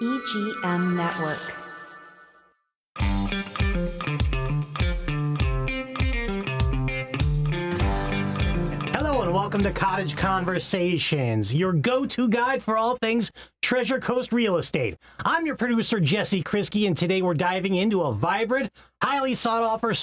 EGM Network. Hello and welcome to Cottage Conversations, your go-to guide for all things Treasure Coast real estate. I'm your producer, Jesse Krisky, and today we're diving into a vibrant, highly sought-after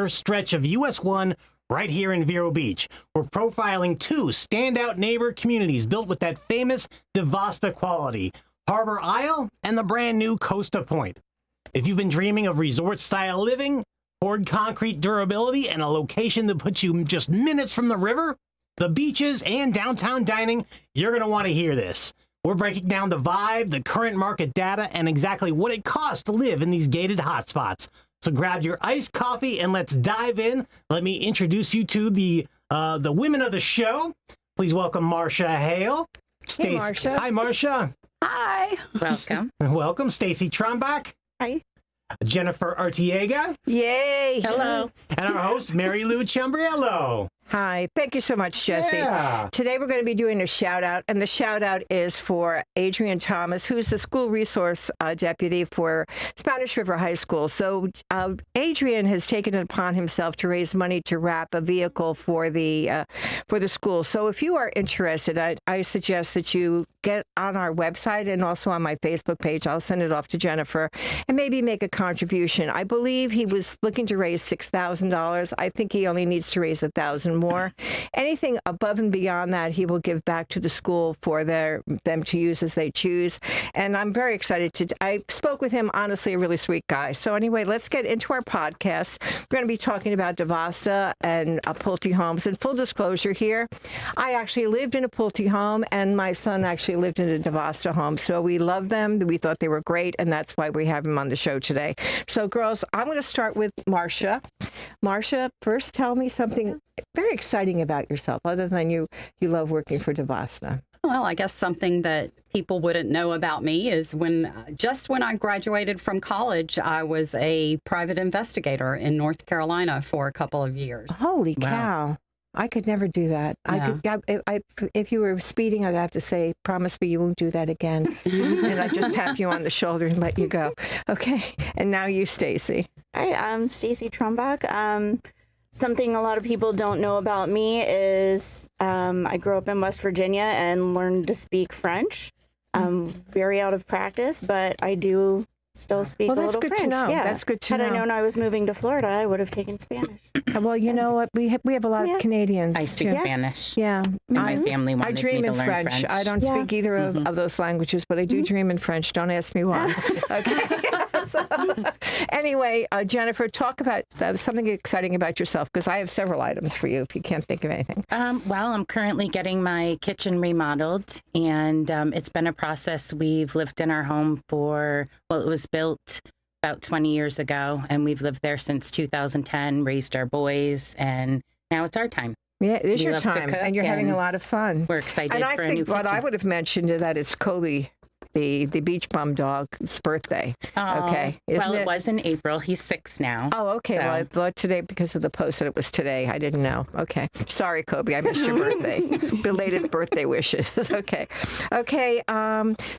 stretch of US1 right here in Vero Beach. We're profiling two standout neighbor communities built with that famous Divosta quality, Harbor Isle and the brand new Costa Pointe. If you've been dreaming of resort-style living, poured concrete durability, and a location that puts you just minutes from the river, the beaches, and downtown dining, you're going to want to hear this. We're breaking down the vibe, the current market data, and exactly what it costs to live in these gated hotspots. So grab your iced coffee and let's dive in. Let me introduce you to the women of the show. Please welcome Marcia Hale. Hey, Marcia. Hi, Marcia. Hi. Welcome. Welcome, Stacy Trombach. Hi. Jennifer Artiega. Yay. Hello. And our host, Mary Lou Chambriello. Hi. Thank you so much, Jesse. Yeah. Today we're going to be doing a shout out, and the shout out is for Adrian Thomas, who's the school resource deputy for Spanish River High School. So Adrian has taken it upon himself to raise money to wrap a vehicle for the school. So if you are interested, I suggest that you get on our website and also on my Facebook page. I'll send it off to Jennifer and maybe make a contribution. I believe he was looking to raise $6,000. I think he only needs to raise $1,000 more. Anything above and beyond that, he will give back to the school for them to use as they choose. And I'm very excited I spoke with him, honestly, a really sweet guy. So anyway, let's get into our podcast. We're going to be talking about Divosta and Pulte homes. And full disclosure here, I actually lived in a Pulte home, and my son actually lived in a Divosta home. So we love them. We thought they were great, and that's why we have them on the show today. So girls, I'm going to start with Marcia. Marcia, first tell me something very exciting about yourself, other than you love working for Divosta. Well, I guess something that people wouldn't know about me is when I graduated from college, I was a private investigator in North Carolina for a couple of years. Holy cow. I could never do that. Yeah. If you were speeding, I'd have to say, promise me you won't do that again. And I'd just tap you on the shoulder and let you go. Okay. And now you, Stacy. Hi, I'm Stacy Trombach. Something a lot of people don't know about me is I grew up in West Virginia and learned to speak French. I'm very out of practice, but I do still speak a little French. Well, that's good to know. Yeah. That's good to know. Had I known I was moving to Florida, I would have taken Spanish. Well, you know what? We have a lot of Canadians. I speak Spanish. Yeah. My family wanted I dream me to in learn French. I don't speak either of those languages, but I do dream in French. Don't ask me why. Okay. Anyway, Jennifer, talk about something exciting about yourself, because I have several items for you if you can't think of anything. Well, I'm currently getting my kitchen remodeled, and it's been a process. We've lived in our home it was built about 20 years ago, and we've lived there since 2010, raised our boys, and now it's our time. Yeah, it is We your love to time, cook, and you're having a lot of fun. We're excited And I for a new think what kitchen. I would have mentioned is that it's Kobe, the beach bum dog's birthday. Oh, okay. Well, it was in April. He's 6 now. Oh, okay. So. Well, I thought today, because of the post, that it was today. I didn't know. Okay. Sorry, Kobe. I missed your birthday. Belated birthday wishes. Okay. Okay.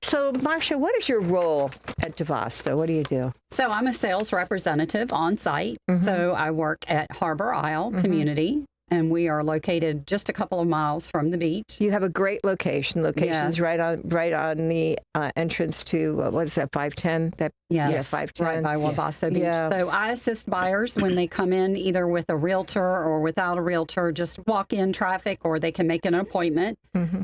So, Marcia, what is your role at Divosta? What do you do? So I'm a sales representative on site. So I work at Harbor Isle Community, and we are located just a couple of miles from the beach. You have a great location. Location's Yes. right on the entrance to what is that, 510? Yes, 510. right by Wabasa Beach. Yeah. So I assist buyers when they come in, either with a realtor or without a realtor, just walk in traffic, or they can make an appointment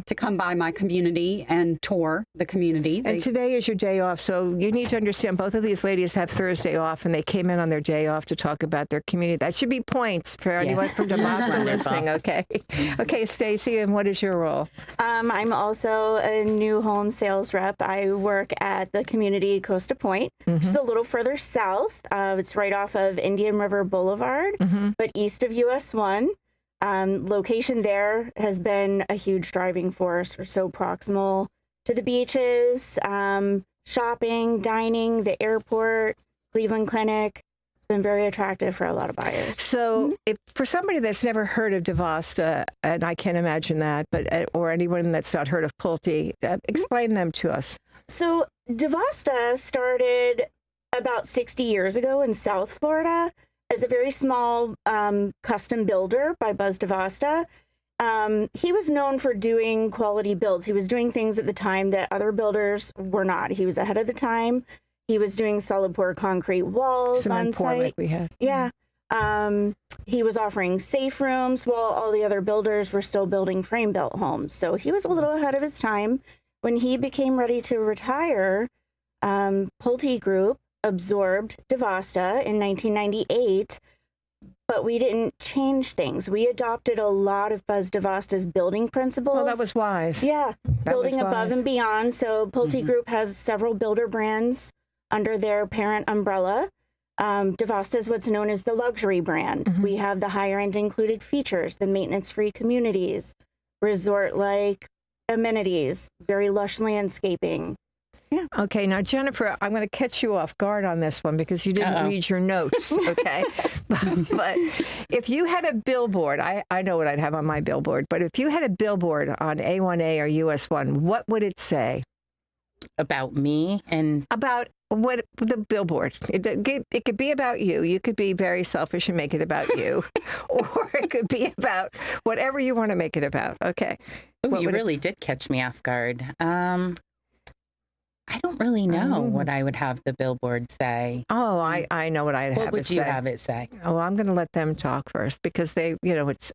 to come by my community and tour the community. And today is your day off, so you need to understand both of these ladies have Thursday off, and they came in on their day off to talk about their community. That should be points for anyone from Divosta listening, okay? Okay, Stacy, and what is your role? I'm also a new home sales rep. I work at the community Costa Pointe, just a little further south. It's right off of Indian River Boulevard, but east of US1. Location there has been a huge driving force. We're so proximal to the beaches, shopping, dining, the airport, Cleveland Clinic. been very attractive for a lot of buyers. So, if for somebody that's never heard of Divosta, and I can't imagine that, but or anyone that's not heard of Pulte, explain them to us. So Divosta started about 60 years ago in South Florida as a very small custom builder by Buzz Divosta. He was known for doing quality builds. He was doing things at the time that other builders were not. He was ahead of the time. He was doing solid pour concrete walls on site. Like we had. Yeah. He was offering safe rooms while all the other builders were still building frame built homes. So he was a little ahead of his time. When he became ready to retire, Pulte Group absorbed Divosta in 1998, but we didn't change things. We adopted a lot of Buzz Divosta's building principles. Well, that was wise. Yeah, building was above wise. and beyond. So Pulte Group has several builder brands under their parent umbrella. Divosta is what's known as the luxury brand. We have the higher end included features, the maintenance-free communities, resort-like amenities, very lush landscaping. Yeah. Okay, now Jennifer, I'm going to catch you off guard on this one because you didn't read your notes, okay? but if you had a billboard, I know what I'd have on my billboard, but if you had a billboard on A1A or US1, what would it say? About me and About what the billboard? It could be about you. You could be very selfish and make it about you, or it could be about whatever you want to make it about. Okay. oh, you really did catch me off guard. I don't really know what I would have the billboard say. Oh, I know what I'd have it say. What would you have it say? Oh, I'm going to let them talk first because they,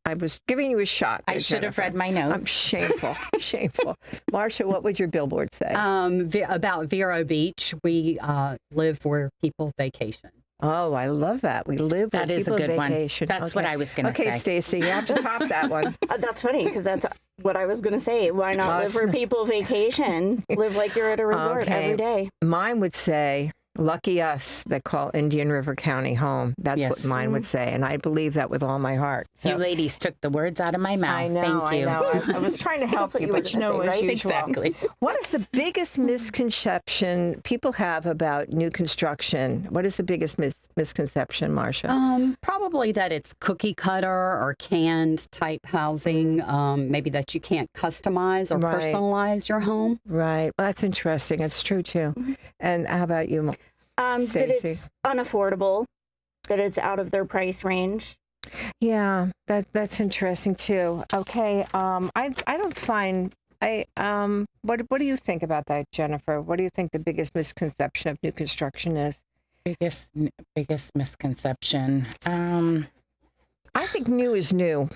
I was giving you a shot. I should have read my notes. I'm shameful, shameful. Marsha, what would your billboard say? About Vero Beach, we live where people vacation. Oh, I love that. We live That where is a people good one. vacation. That's what I was going to say. Okay, Stacy, you have to top that one. That's funny because that's what I was going to say. Why not live where people vacation? Live like you're at a resort every day. Mine would say, lucky us that call Indian River County home. That's what mine would say. And I believe that with all my heart. So, You ladies took the words out of my mouth. I know, Thank you. I know. I was trying to help what you, you were but you gonna know, say, as right? usual. Exactly. What is the biggest misconception people have about new construction? What is the biggest misconception, Marsha? Probably that it's cookie cutter or canned type housing, maybe that you can't customize or Right. personalize your home. Right. Well, that's interesting. It's true, too. And how about you, That Stacey? it's unaffordable, that it's out of their price range. Yeah, that's interesting, too. Okay. I don't find... what do you think about that, Jennifer? What do you think the biggest misconception of new construction is? Biggest misconception. I think new is new.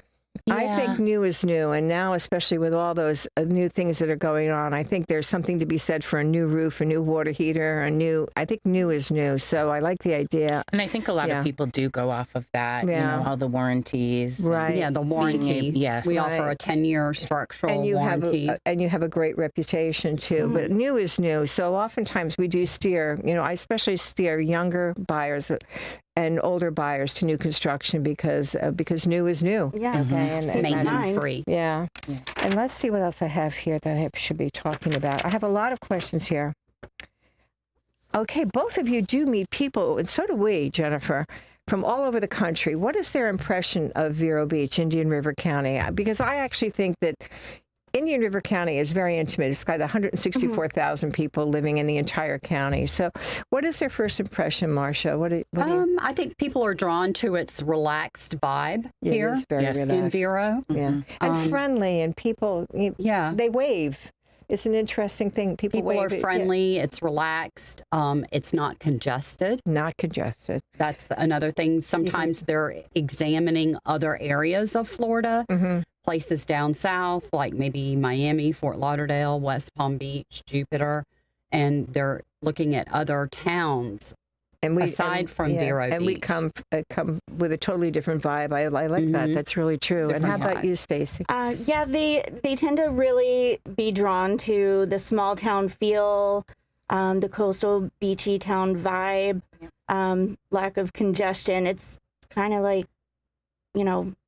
I Yeah. think new is new. And now, especially with all those new things that are going on, I think there's something to be said for a new roof, a new water heater, I think new is new. So I like the idea. And I think a lot Yeah. of people do go off of that, Yeah. all the warranties. Right. Yeah, the warranty. Yes. We Right. offer a 10-year structural And you warranty. have a great reputation too. But new is new. So oftentimes we do steer, I especially steer younger buyers and older buyers to new construction because new is new. Yeah. Okay. And Maintenance free. yeah. And let's see what else I have here that I should be talking about. I have a lot of questions here. Okay, both of you do meet people, and so do we, Jennifer, from all over the country. What is their impression of Vero Beach, Indian River County? Because I actually think that Indian River County is very intimate. It's got 164,000 people living in the entire county. So what is their first impression, Marsha? What do you... I think people are drawn to its relaxed vibe Yeah, here it's very Yes. in relaxed. Vero. Yeah. And friendly, and people, Yeah. they wave. It's an interesting thing. People People are wave. friendly. It's relaxed. It's not congested. Not congested. That's another thing. Sometimes they're examining other areas of Florida, places down south, like maybe Miami, Fort Lauderdale, West Palm Beach, Jupiter, and they're looking at other towns And aside from Vero and we Beach. come with a totally different vibe. I like that. That's really true. And how Different about vibe. you, Stacy? Yeah, they tend to really be drawn to the small town feel, the coastal beachy town vibe, lack of congestion. It's kind of like,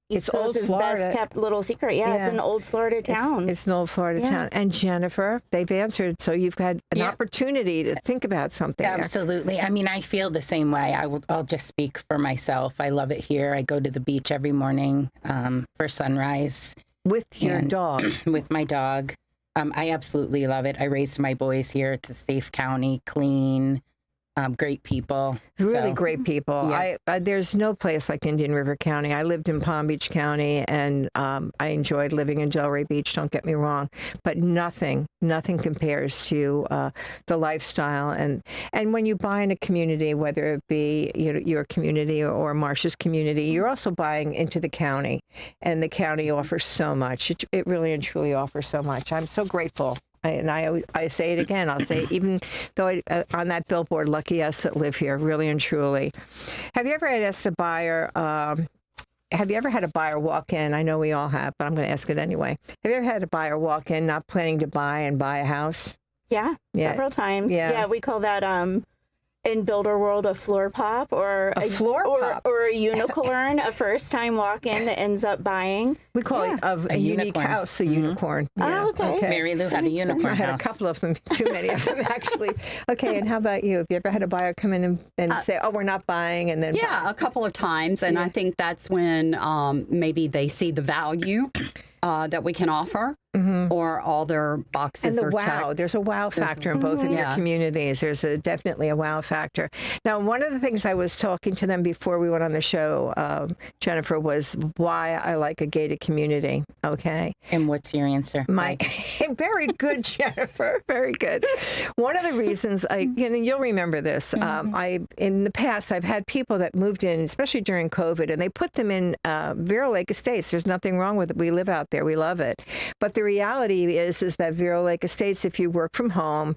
East It's old Coast's Florida. best kept little secret. Yeah, it's Yeah. an old Florida town. It's an old Florida Yeah. town. And Jennifer, they've answered, so you've had an Yeah. opportunity to think about something there. Absolutely. I mean, I feel the same way. I'll just speak for myself. I love it here. I go to the beach every morning for sunrise With your And- dog. with my dog. I absolutely love it. I raised my boys here. It's a safe county, clean, great people. Really So, great people. Yeah. There's no place like Indian River County. I lived in Palm Beach County, and I enjoyed living in Delray Beach. Don't get me wrong, but nothing compares to the lifestyle. And when you buy in a community, whether it be your community or Marcia's community, you're also buying into the county, and the county offers so much. It really and truly offers so much. I'm so grateful. I say it again. I'll say it even though on that billboard, lucky us that live here, really and truly. Have you ever asked a buyer, have you ever had a buyer walk in? I know we all have, but I'm going to ask it anyway. Have you ever had a buyer walk in not planning to buy a house? Yeah, Yeah. several times. Yeah. Yeah, we call that in builder world a floor pop or A floor pop? or a unicorn, a first time walk in that ends up buying. We call Yeah. it a unique unicorn. house, a unicorn. Yeah. Oh, okay. Mary Lou had a unicorn I had house. a couple of them, too many of them actually. Okay, and how about you? Have you ever had a buyer come in and say, "Oh, we're not buying," and then Yeah, a couple of times. And I think that's when maybe they see the value that we can offer or all their boxes And the are wow, checked. there's a wow factor in both of your Yeah. communities. There's definitely a wow factor. Now, one of the things I was talking to them before we went on the show, Jennifer, was why I like a gated community. Okay. And what's your answer? Very good, Jennifer. Very good. One of the reasons you'll remember this. In the past, I've had people that moved in, especially during COVID, and they put them in Vero Lake Estates. There's nothing wrong with it. We live out there. We love it. But the reality is that Vero Lake Estates, if you work from home,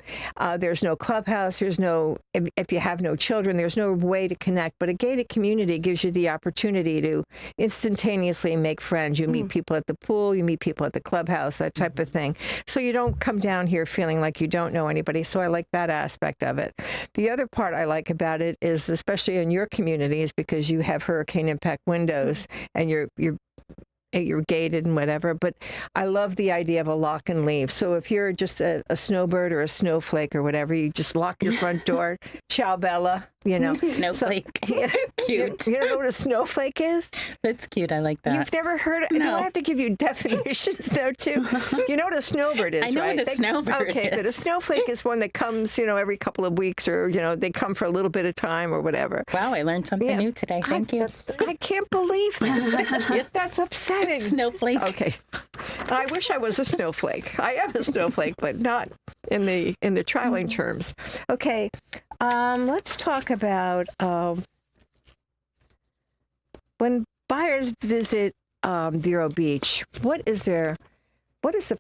there's no clubhouse. There's no, if you have no children, there's no way to connect. But a gated community gives you the opportunity to instantaneously make friends. You meet people at the pool, you meet people at the clubhouse, that type of thing. So you don't come down here feeling like you don't know anybody. So I like that aspect of it. The other part I like about it is, especially in your communities, because you have hurricane impact windows and you're gated and whatever, but I love the idea of a lock and leave. So if you're just a snowbird or a snowflake or whatever, you just lock your front door. Ciao, Bella. Snowflake. Cute. You don't know what a snowflake is? That's cute. I like that. You've never heard it? Do No. I have to give you definitions though too? You know what a snowbird is, I know right? what a snowbird okay, but a is. snowflake is one that comes, every couple of weeks, or they come for a little bit of time or whatever. Wow, I learned something new today. Thank you. I can't believe that. That's upsetting. Snowflake. Okay. I wish I was a snowflake. I am a snowflake, but not in the trialing terms. Okay. Let's talk about when buyers visit Vero Beach. What is the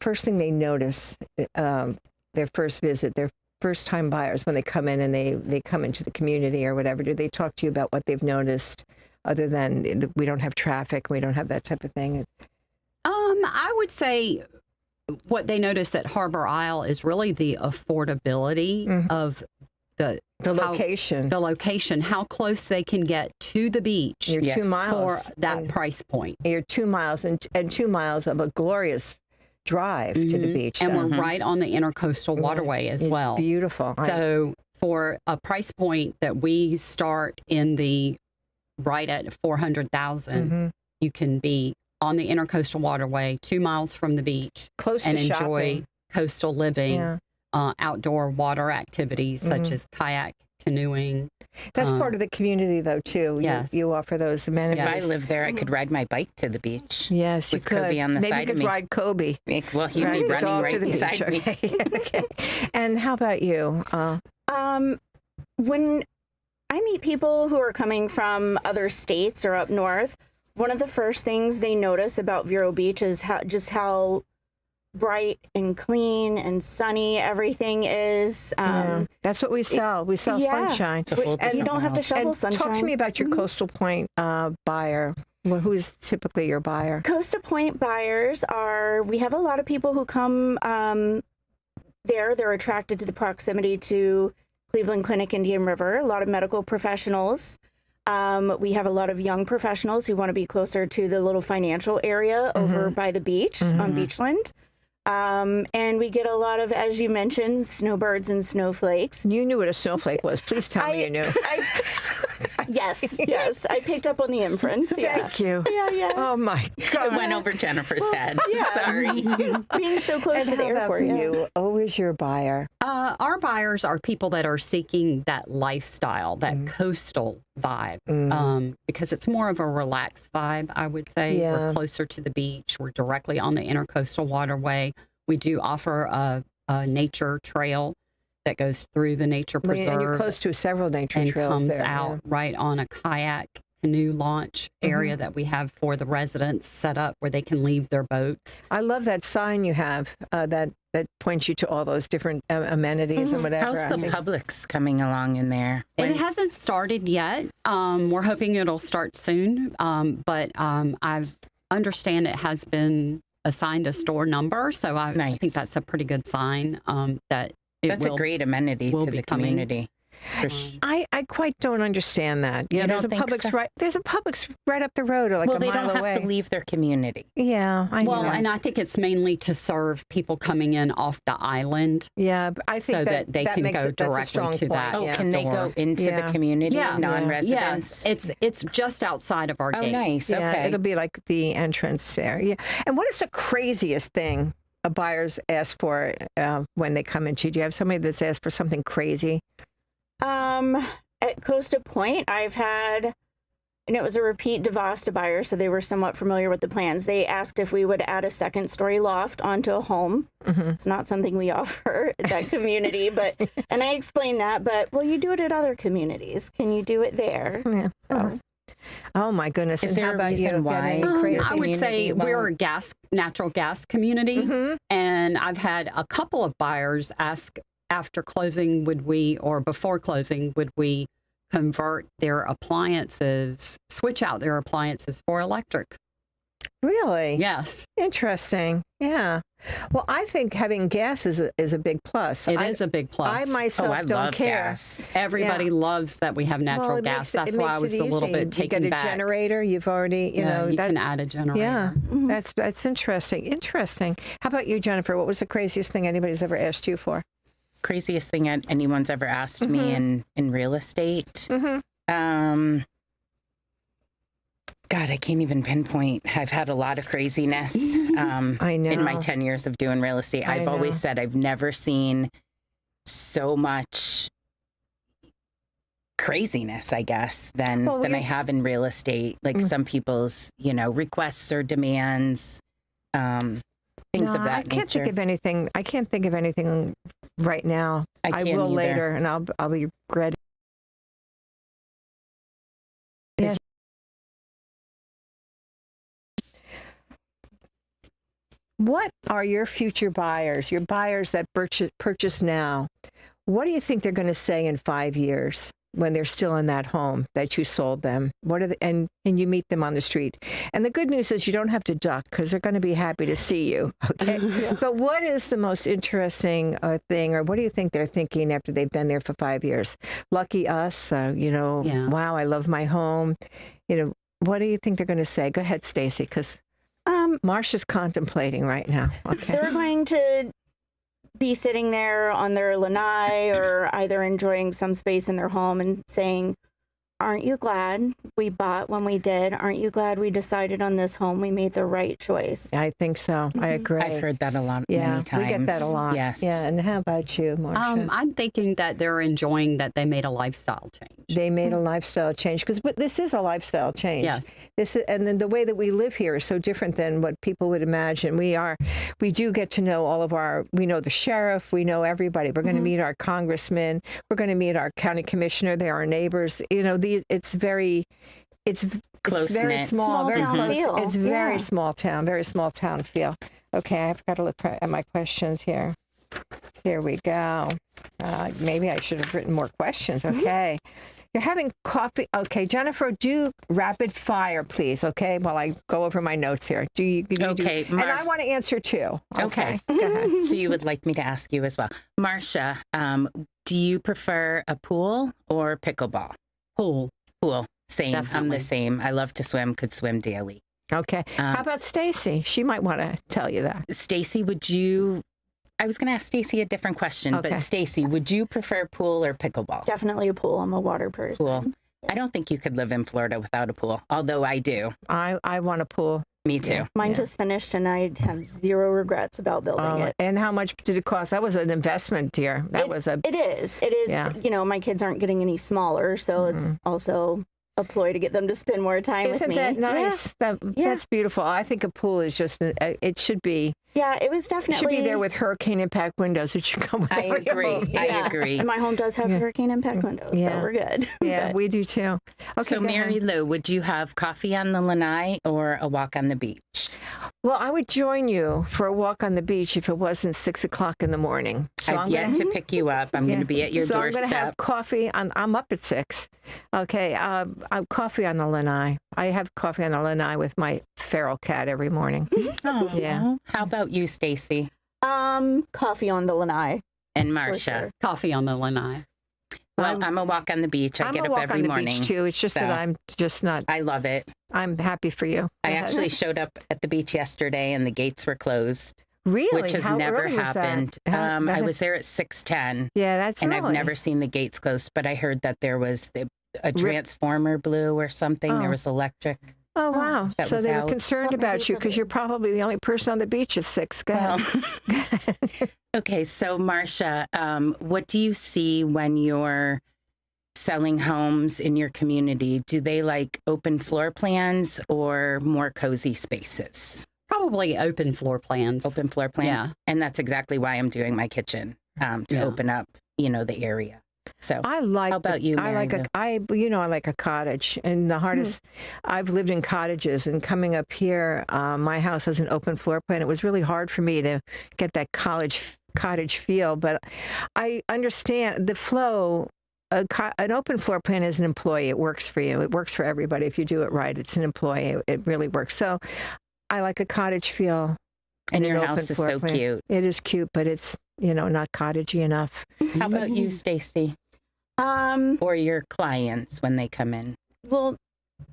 first thing they notice? Their first visit, their first time buyers, when they come in and they come into the community or whatever. Do they talk to you about what they've noticed, other than we don't have traffic, we don't have that type of thing? I would say what they notice at Harbor Isle is really the affordability of the location, how close they can get to the beach. You're 2 miles for that price point. You're 2 miles and 2 miles of a glorious drive to the beach. And we're right on the intercoastal waterway as it's well. Beautiful. So for a price point that we start right at 400,000, you can be on the intercoastal waterway, 2 miles from the beach, close and to enjoy shopping. coastal living, outdoor water activities such as kayak, canoeing. That's part of the community, though, too. Yes. You offer those amenities. If I lived there, I could ride my bike to the beach. Yes, you with could. Kobe on the Maybe side you of could me. ride Kobe. Well, he'd Ride be the running dog right to the beside beach. me. Okay. Okay. And how about you? When I meet people who are coming from other states or up north, one of the first things they notice about Vero Beach is how bright and clean and sunny everying is. That's what we sell. We sell sunshine. It's a whole And you different don't have to world. shovel And sunshine. talk to me about your Coastal Point buyer. Well, who's typically your buyer? Costa Pointe buyers we have a lot of people who come there. They're attracted to the proximity to Cleveland Clinic, Indian River, a lot of medical professionals. We have a lot of young professionals who want to be closer to the little financial area over by the beach on Beachland. And we get a lot of, as you mentioned, snowbirds and snowflakes. You knew what a snowflake was. Please tell me you knew. Yes. I picked up on the inference. Yeah. Thank you. Yeah. Oh my God. It went over Jennifer's head. Yeah. Sorry. Being so close to the airport. For you, always your buyer. Our buyers are people that are seeking that lifestyle, that coastal vibe, because it's more of a relaxed vibe, I would say. Yeah. We're closer to the beach. We're directly on the intercoastal waterway. We do offer a nature trail that goes through the nature preserve. And you're close to several nature and trails comes there. out right on a kayak canoe launch area that we have for the residents set up where they can leave their boats. I love that sign you have that points you to all those different amenities and whatever. How's the Publix coming along in there? It hasn't started yet. We're hoping it'll start soon, but I understand it has been assigned a store number, so I think that's a pretty good sign that That's a great amenity to the community. I quite don't understand that. You there's a don't think Publix so? there's a Publix right up the road, or like Well, a they mile don't away. have to leave their community. Yeah, I know. Well, and I think it's mainly to serve people coming in off the island. Yeah, but I think so that they can makes go that's a directly strong to point. that. Oh, Yeah. can they go into the community, non-residents? Yes, it's just outside of our Oh, gates. nice. Yeah, Okay. it'll be like the entrance there. Yeah. And what is the craziest thing a buyer's ask for when they come into you? Do you have somebody that's asked for something crazy? At Costa Pointe, I've had, and it was a repeat Divosta buyer, so they were somewhat familiar with the plans. They asked if we would add a second-story loft onto a home. It's not something we offer at that community, and I explained that, but, well, you do it at other communities. Can you do it there? Yeah. So, Oh my goodness! Is And there how a about reason you? why? Got any crazy I would say community? we're a natural gas community, and I've had a couple of buyers ask after closing, before closing, would we convert their appliances, switch out their appliances for electric? Really? Yes, Interesting. Yeah. Well, I think having gas is a big plus. it is a big plus. I myself I don't love care. gas. Everybody loves that we have natural it gas. makes That's it why I makes was it a little easy. bit taken You back. get a generator. You've already, you know, you that's, can add a generator. Yeah, that's interesting. Interesting. How about you, Jennifer? What was the craziest thing anybody's ever asked you for? Craziest thing anyone's ever asked me in real estate. God, I can't even pinpoint. I've had a lot of craziness I know. in my 10 years of doing real estate. I've always said I've never seen so much craziness, I guess, than I have in real estate. Like some people's, requests or demands, things of that I can't nature. think of anything. I can't think of anything right now. I can't will either. later, and I'll be regretting. Yeah. What are your future buyers, your buyers that purchase now? What do you think they're going to say in 5 years when they're still in that home that you sold them? What are and you meet them on the street? And the good news is you don't have to duck because they're going to be happy to see you. Okay. But what is the most interesting thing, or what do you think they're thinking after they've been there for 5 years? Lucky us, wow, I love my home. What do you think they're going to say? Go ahead, Stacy, because Marsha's contemplating right now. Okay. they're going to be sitting there on their lanai or either enjoying some space in their home and saying, aren't you glad we bought when we did? Aren't you glad we decided on this home? We made the right choice. I think so. I agree. I've heard that a lot, many times. We get that a lot. Yes. Yeah. And how about you, Marsha? I'm thinking that they're enjoying that they made a lifestyle change. They made a lifestyle change because this is a lifestyle change. Yes. And then the way that we live here is so different than what people would imagine. We do get to know we know the sheriff, we know everybody. We're going to meet our congressman, we're going to meet our county commissioner, they're our neighbors. It's very Close-knit. small, very town close. feel. It's very small town feel. Okay, I've got to look at my questions here. Here we go. Maybe I should have written more questions. Okay. You're having coffee. Okay, Jennifer, do rapid fire, please. Okay, while I go over my notes here. Okay, and I want to answer too. Okay. Go ahead. So you would like me to ask you as well. Marcia, do you prefer a pool or pickleball? Pool. Pool. Same. I'm Definitely. the same. I love to swim, could swim daily. Okay. How about Stacy? She might want to tell you that. Stacy, I was going to ask Stacy a different question, Okay. but Stacy, would you prefer pool or pickleball? Definitely a pool. I'm a water person. Pool. I don't think you could live in Florida without a pool, although I do. I want a pool. Me too. Mine Yeah. just finished, and I have zero regrets about building it. And how much did it cost? That was an investment, dear. That was a. It is. It is. Yeah. You know, my kids aren't getting any smaller, so it's also a ploy to get them to spend more time with Isn't me. that nice? That's beautiful. I think a pool is just. It should be. Yeah, it was It definitely. should be there with hurricane impact windows. It should come with I every agree. home. I Yeah. agree. And my home does have hurricane impact windows, Yeah. so we're good. Yeah, But we do too. Okay, So, go ahead. Mary Lou, would you have coffee on the lanai or a walk on the beach? Well, I would join you for a walk on the beach if it wasn't 6:00 in the morning. So I've yet to pick you up. I'm going to be at your so doorstep. I'm going to have coffee. I'm up at 6. Okay, I'm coffee on the lanai. I have coffee on the lanai with my feral cat every morning. Oh, Yeah. How about you, Stacy coffee on the lanai. and For Marcia? sure. Coffee on the lanai. Well, I'm a walk on the beach. I I'm get a up walk every on the morning. beach too. It's just that so- I'm just not. I love it. I'm happy for you. I Go ahead. actually showed up at the beach yesterday and the gates were closed, really, which has How never early was that? happened. I was there at 6:10 Yeah, that's and early. I've never seen the gates closed, but I heard that there was a transformer blew or something. There Oh. was electric. Oh wow! that So was they were out. concerned Well, maybe about you for because the- you're probably the only person on the beach at 6. Go Well, ahead. okay, so Marcia, what do you see when you're selling homes in your community? Do they like open floor plans or more cozy spaces? Probably open floor plans. Open floor plan. Yeah. And that's exactly why I'm doing my kitchen, to Yeah. open up, the area. So I like. How about you, I like Mary I like a cottage, and the hardest. I've lived in cottages, and coming up here, my house has an open floor plan. It was really hard for me to get that cottage feel, but I understand the flow. An open floor plan is an employee. It works for you. It works for everybody if you do it right. It's an employee. It really works. So I like a cottage feel. and in your an house open is floor so plan. cute. It is cute, but it's not cottagey enough. How about you, Stacy, or your clients when they come in? Well,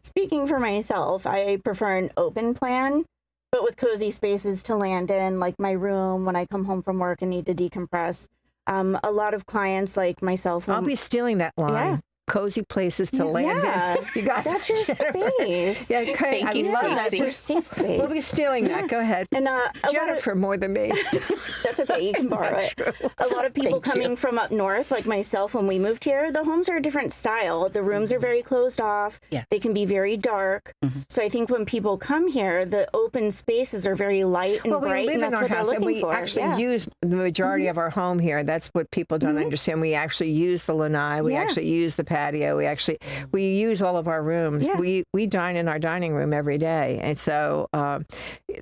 speaking for myself, I prefer an open plan, but with cozy spaces to land in, like my room when I come home from work and need to decompress. A lot of clients like myself. I'll be stealing that line. Yeah. Cozy places to land Yeah. in. You got That's your space. Yeah, okay. Thank I you, love Yeah, that. it's your safe space. We'll be stealing that. Go ahead. And Jennifer more than me. that's okay. You can borrow it. A lot of people Thank you. coming from up north, like myself, when we moved here, the homes are a different style. The rooms are very closed off. Yes. They can be very dark. So I think when people come here, the open spaces are very light and Well, we bright, live and in that's our what they're house, and looking we for. actually Yeah. use the majority of our home here. That's what people don't understand. We actually use the lanai. We Yeah. actually use the patio. We use all of our rooms. Yeah. We dine in our dining room every day, and so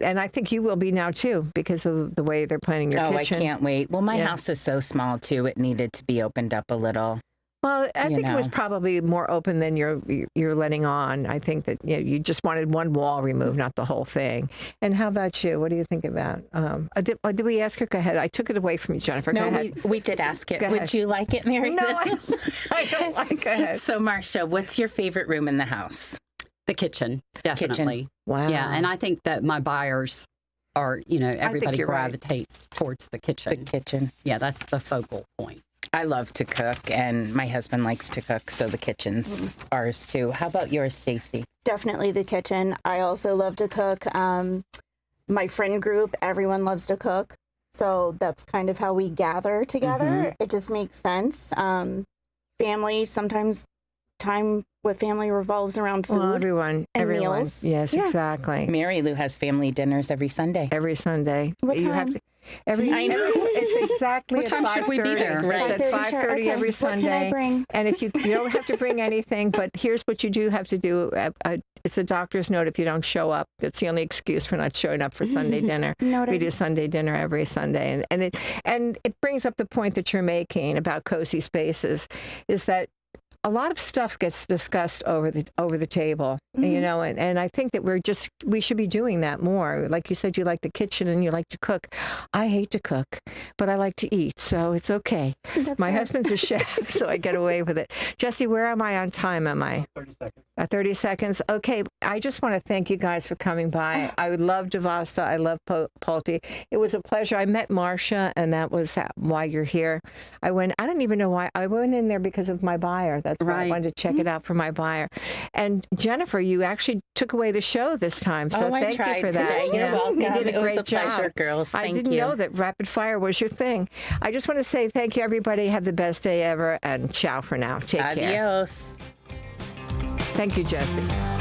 and I think you will be now too because of the way they're planning your kitchen. I can't wait. Well, my Yeah. house is so small too. It needed to be opened up a little. Well, I you think it was know. probably more open than you're letting on. I think that you just wanted one wall removed, not the whole thing. And how about you? What do you think about? Did we ask her? Go ahead. I took it away from you, Jennifer. Go No, ahead. we did ask it. Go Would ahead. you like it, Mary? No, Lou? I don't like. Go ahead. So, Marcia, what's your favorite room in the house? The kitchen, definitely. Wow. Yeah, and I think that my buyers are, everybody you're right. gravitates towards the The kitchen. kitchen. Yeah, that's the focal point. I love to cook, and my husband likes to cook, so the kitchen's ours too. How about yours, Stacy? Definitely the kitchen. I also love to cook. My friend group, everyone loves to cook. So that's kind of how we gather together. It just makes sense. Family, sometimes time with family revolves around food. Well, everyone. meals. Yes, Yeah. exactly. Mary Lou has family dinners every Sunday. Every Sunday. What You have time? to. Every. I know. It's exactly. What at time should we be 5:30. there? Right. It's at 5:30 Okay. every What can I Sunday. bring? And if you don't have to bring anything, but here's what you do have to do. It's a doctor's note if you don't show up. That's the only excuse for not showing up for Sunday dinner. Noted. We do Sunday dinner every Sunday, and it brings up the point that you're making about cozy spaces, is that a lot of stuff gets discussed over the table, you know, and I think that we should be doing that more. Like you said, you like the kitchen and you like to cook. I hate to cook, but I like to eat, so it's okay. My husband's a chef, so I get away with it. Jesse, where am I on time? Am I? 30 seconds. 30 seconds. Okay, I just want to thank you guys for coming by. I love Divosta. I love Pointe. It was a pleasure. I met Marcia, and that was why you're here. I don't even know why. I went in there because of my buyer. That's why I wanted to check it out for my buyer. And Jennifer, you actually took away the show this time, so thank you for that. Today. You're welcome. You did a great it was a pleasure, job. girls. Thank I didn't know that rapid fire was your thing. I just want to say thank you, everybody. Have the best day ever, and ciao for now. Take care. Adios. Thank you, Jesse.